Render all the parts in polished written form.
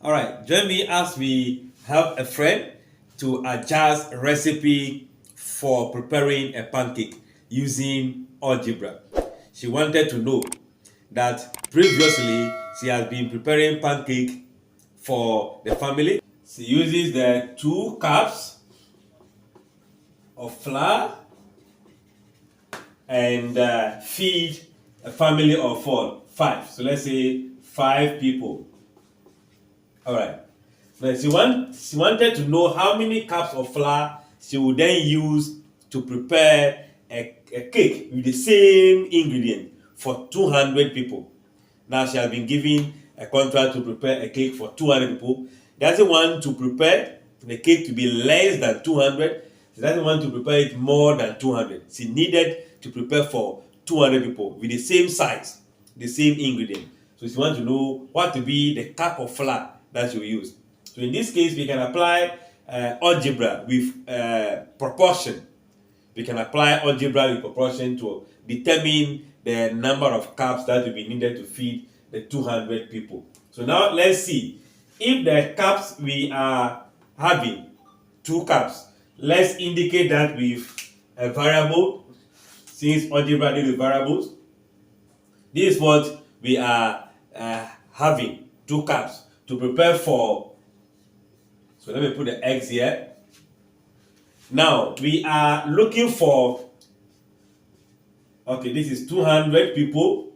All right, join me as we help a friend to adjust a recipe for preparing a pancake using algebra. She wanted to know that previously she has been preparing pancake for the family. She uses the 2 cups of flour and feed a family of 5. So let's say 5 people. All right. Now she wanted to know how many cups of flour she would then use to prepare a cake with the same ingredient for 200 people. Now she has been given a contract to prepare a cake for 200 people. She doesn't want to prepare the cake to be less than 200. She doesn't want to prepare it more than 200. She needed to prepare for 200 people with the same size, the same ingredient. So she wants to know what to be the cup of flour that you use. So in this case, we can apply algebra with proportion. We can apply algebra with proportion to determine the number of cups that will be needed to feed the 200 people. So now let's see if the cups we are having 2 cups. Let's indicate that with a variable, since algebra deals with variables. This is what we are having 2 cups to prepare for. So let me put the x here. Now we are looking for, okay, this is 200 people.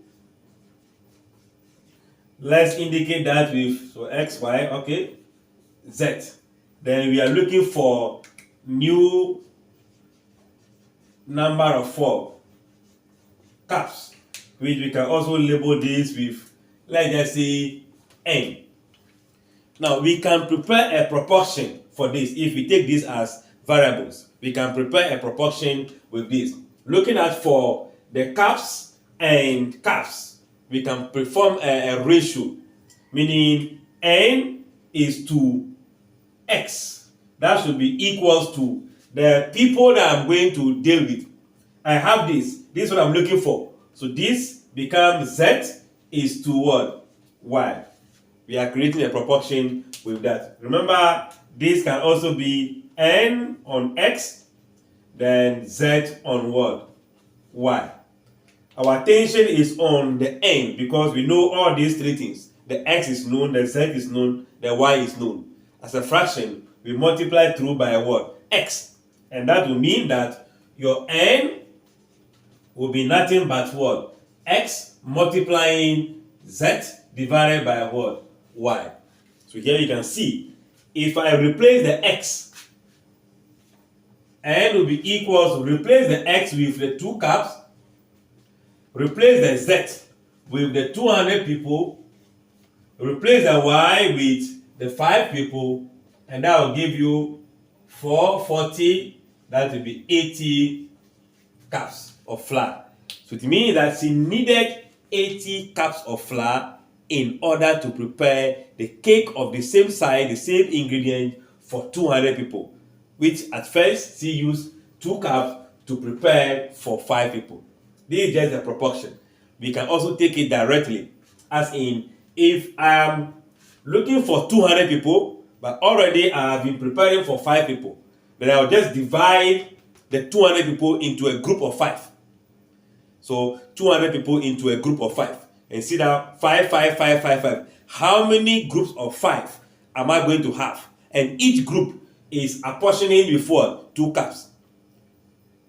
Let's indicate that with, so x, y, okay, z. Then we are looking for new number of 4 cups, which we can also label this with, let's just say, n. Now we can prepare a proportion for this. If we take this as variables, we can prepare a proportion with this. Looking at for the cups and cups, we can perform a ratio, meaning n is to x. That should be equals to the people that I'm going to deal with. I have this. This is what I'm looking for. So this becomes z is to what? Y. We are creating a proportion with that. Remember, this can also be n on x, then z on what? Y. Our attention is on the n because we know all these 3 things. The x is known, the z is known, the y is known. As a fraction, we multiply through by what? X. And that will mean that your n will be nothing but what? X multiplying z divided by what? Y. So here you can see, if I replace the x, n will be equals to replace the x with the 2 cups, replace the z with the 200 people, replace the y with the 5 people, and that will give you 440, that will be 80 cups of flour. So it means that she needed 80 cups of flour in order to prepare the cake of the same size, the same ingredient for 200 people, which at first she used 2 cups to prepare for 5 people. This is just a proportion. We can also take it directly, as in, if I am looking for 200 people, but already I have been preparing for 5 people, then I'll just divide the 200 people into a group of 5. So 200 people into a group of 5. And see that 5, 5, 5, 5, 5. How many groups of 5 am I going to have? And each group is apportioning with what? 2 cups.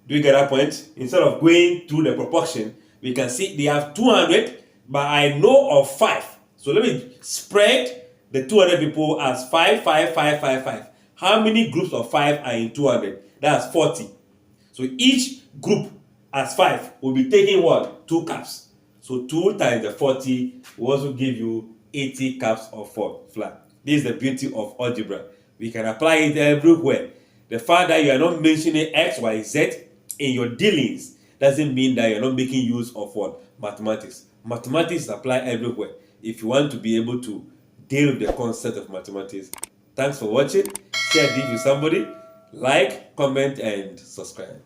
Do you get that point? Instead of going through the proportion, we can see they have 200, but I know of 5. So let me spread the 200 people as 5, 5, 5, 5, 5. How many groups of 5 are in 200? That's 40. So each group as 5 will be taking what? 2 cups. So 2 times the 40 will also give you 80 cups of flour. This is the beauty of algebra. We can apply it everywhere. The fact that you are not mentioning x, y, z in your dealings doesn't mean that you're not making use of what? Mathematics. Mathematics is applied everywhere if you want to be able to deal with the concept of mathematics. Thanks for watching. Share this with somebody. Like, comment, and subscribe.